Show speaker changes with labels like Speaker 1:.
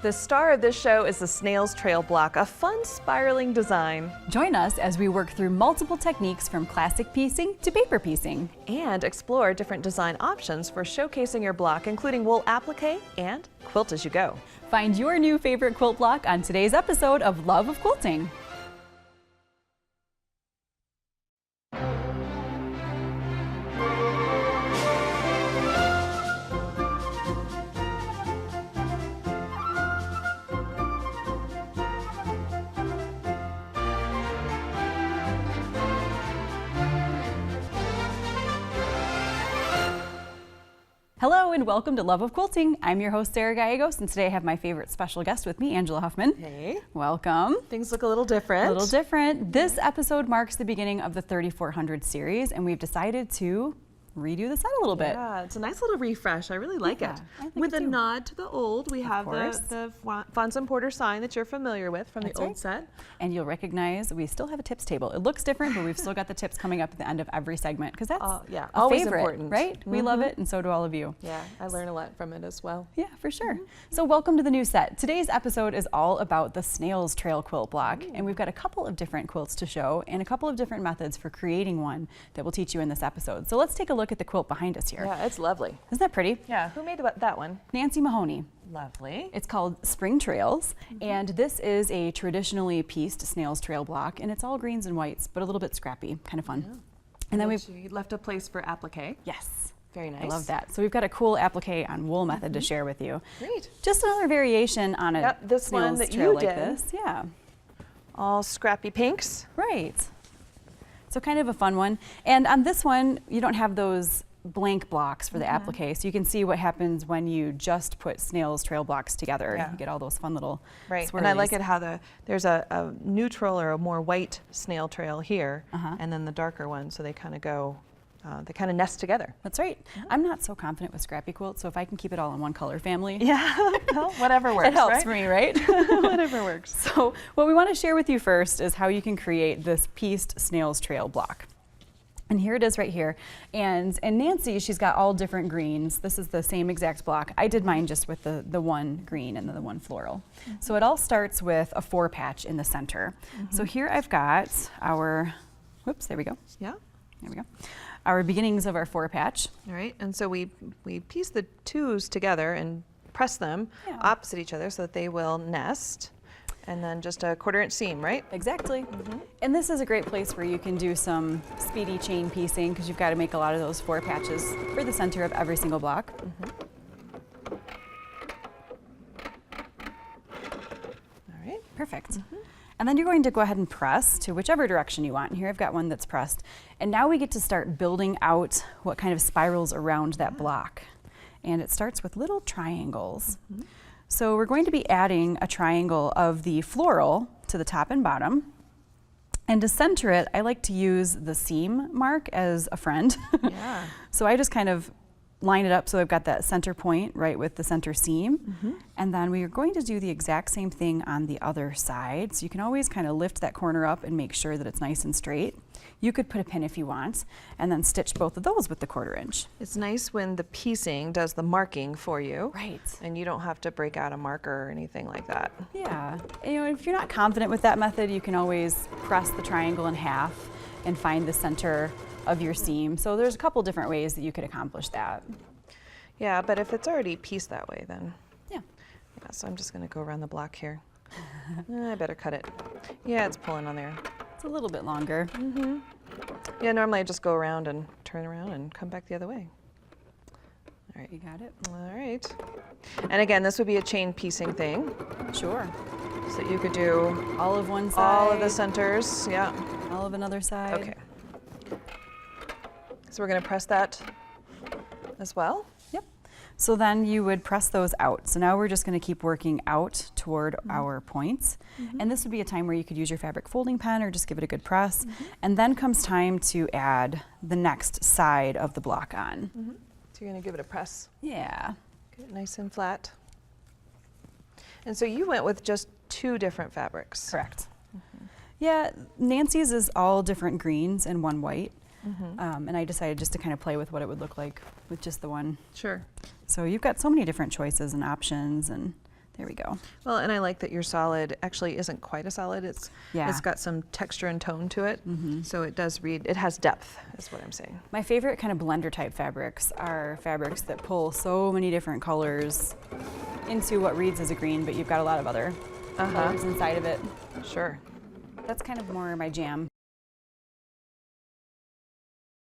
Speaker 1: The star of this show is the Snail's Trail block, a fun spiraling design.
Speaker 2: Join us as we work through multiple techniques from classic piecing to paper piecing.
Speaker 1: And explore different design options for showcasing your block, including wool applique and quilt as you go.
Speaker 2: Find your new favorite quilt block on today's episode of Love of Quilting. Hello and welcome to Love of Quilting. I'm your host, Sarah Gallegos, and today I have my favorite special guest with me, Angela Huffman.
Speaker 1: Hey.
Speaker 2: Welcome.
Speaker 1: Things look a little different.
Speaker 2: A little different. This episode marks the beginning of the 3400 series, and we've decided to redo the set a little bit.
Speaker 1: Yeah, it's a nice little refresh. I really like it. With a nod to the old, we have the Fonson Porter sign that you're familiar with from the old set.
Speaker 2: And you'll recognize we still have a tips table. It looks different, but we've still got the tips coming up at the end of every segment because that's a
Speaker 1: always
Speaker 2: favorite,
Speaker 1: important,
Speaker 2: right? We love it, and so do all of you.
Speaker 1: Yeah, I learn a lot from it as well.
Speaker 2: Yeah, for sure. So welcome to the new set. Today's episode is all about the Snail's Trail quilt block, and we've got a couple of different quilts to show and a couple of different methods for creating one that we'll teach you in this episode. So let's take a look at the quilt behind us here.
Speaker 1: Yeah, it's lovely.
Speaker 2: Isn't that pretty?
Speaker 1: Yeah, who made that one?
Speaker 2: Nancy Mahoney.
Speaker 1: Lovely.
Speaker 2: It's called Spring Trails, and this is a traditionally pieced Snail's Trail block, and it's all greens and whites, but a little bit scrappy, kind of fun.
Speaker 1: Yeah.
Speaker 2: And then
Speaker 1: she left a place for applique.
Speaker 2: Yes.
Speaker 1: Very nice.
Speaker 2: I love that. So we've got a cool applique on wool method to share with you.
Speaker 1: Great.
Speaker 2: Just another variation on a
Speaker 1: this
Speaker 2: Snail's
Speaker 1: one that
Speaker 2: Trail
Speaker 1: you
Speaker 2: like
Speaker 1: did.
Speaker 2: this. Yeah.
Speaker 1: All scrappy pinks.
Speaker 2: Right. So kind of a fun one. And on this one, you don't have those blank blocks for the applique, so you can see what happens when you just put Snail's Trail blocks together.
Speaker 1: Yeah.
Speaker 2: You get all those fun little
Speaker 1: Right,
Speaker 2: swirlies.
Speaker 1: and I like it how there's a neutral or a more white snail trail here, and then the darker one, so they kind of go, they kind of nest together.
Speaker 2: That's right. I'm not so confident with scrappy quilts, so if I can keep it all in one color family,
Speaker 1: Yeah, well, whatever works,
Speaker 2: it helps
Speaker 1: right?
Speaker 2: for me, right?
Speaker 1: Whatever works.
Speaker 2: So what we want to share with you first is how you can create this pieced Snail's Trail block. And here it is right here. And Nancy, she's got all different greens. This is the same exact block. I did mine just with the one green and the one floral. So it all starts with a 4-patch in the center. So here I've got our, whoops, there we go.
Speaker 1: Yeah.
Speaker 2: There we go. Our beginnings of our 4-patch.
Speaker 1: All right, and so we piece the twos together and press them opposite each other so that they will nest. And then just a 1/4 inch seam, right?
Speaker 2: Exactly. And this is a great place where you can do some speedy chain piecing because you've got to make a lot of those 4 patches for the center of every single block.
Speaker 1: All right.
Speaker 2: Perfect. And then you're going to go ahead and press to whichever direction you want. And here I've got one that's pressed. And now we get to start building out what kind of spirals around that block. And it starts with little triangles. So we're going to be adding a triangle of the floral to the top and bottom. And to center it, I like to use the seam mark as a friend.
Speaker 1: Yeah.
Speaker 2: So I just kind of line it up so I've got that center point right with the center seam. And then we are going to do the exact same thing on the other side. So you can always kind of lift that corner up and make sure that it's nice and straight. You could put a pin if you want, and then stitch both of those with the 1/4 inch.
Speaker 1: It's nice when the piecing does the marking for you.
Speaker 2: Right.
Speaker 1: And you don't have to break out a marker or anything like that.
Speaker 2: Yeah. You know, if you're not confident with that method, you can always press the triangle in half and find the center of your seam. So there's a couple different ways that you could accomplish that.
Speaker 1: Yeah, but if it's already pieced that way, then
Speaker 2: Yeah.
Speaker 1: yeah, so I'm just going to go around the block here. I better cut it. Yeah, it's pulling on there.
Speaker 2: It's a little bit longer.
Speaker 1: Yeah, normally I just go around and turn around and come back the other way. All right.
Speaker 2: You got it?
Speaker 1: All right. And again, this would be a chain piecing thing.
Speaker 2: Sure.
Speaker 1: So you could do
Speaker 2: All of one side.
Speaker 1: all of the centers. Yeah.
Speaker 2: All of another side.
Speaker 1: Okay. So we're going to press that as well.
Speaker 2: Yep. So then you would press those out. So now we're just going to keep working out toward our points. And this would be a time where you could use your fabric folding pen or just give it a good press. And then comes time to add the next side of the block on.
Speaker 1: So you're going to give it a press.
Speaker 2: Yeah.
Speaker 1: Get it nice and flat. And so you went with just 2 different fabrics.
Speaker 2: Correct. Yeah, Nancy's is all different greens and one white. And I decided just to kind of play with what it would look like with just the one.
Speaker 1: Sure.
Speaker 2: So you've got so many different choices and options and There we go.
Speaker 1: Well, and I like that your solid actually isn't quite a solid. It's got some texture and tone to it. So it does read, it has depth, is what I'm saying.
Speaker 2: My favorite kind of blender type fabrics are fabrics that pull so many different colors into what reads as a green, but you've got a lot of other colors inside of it.
Speaker 1: Sure.
Speaker 2: That's kind of more my jam.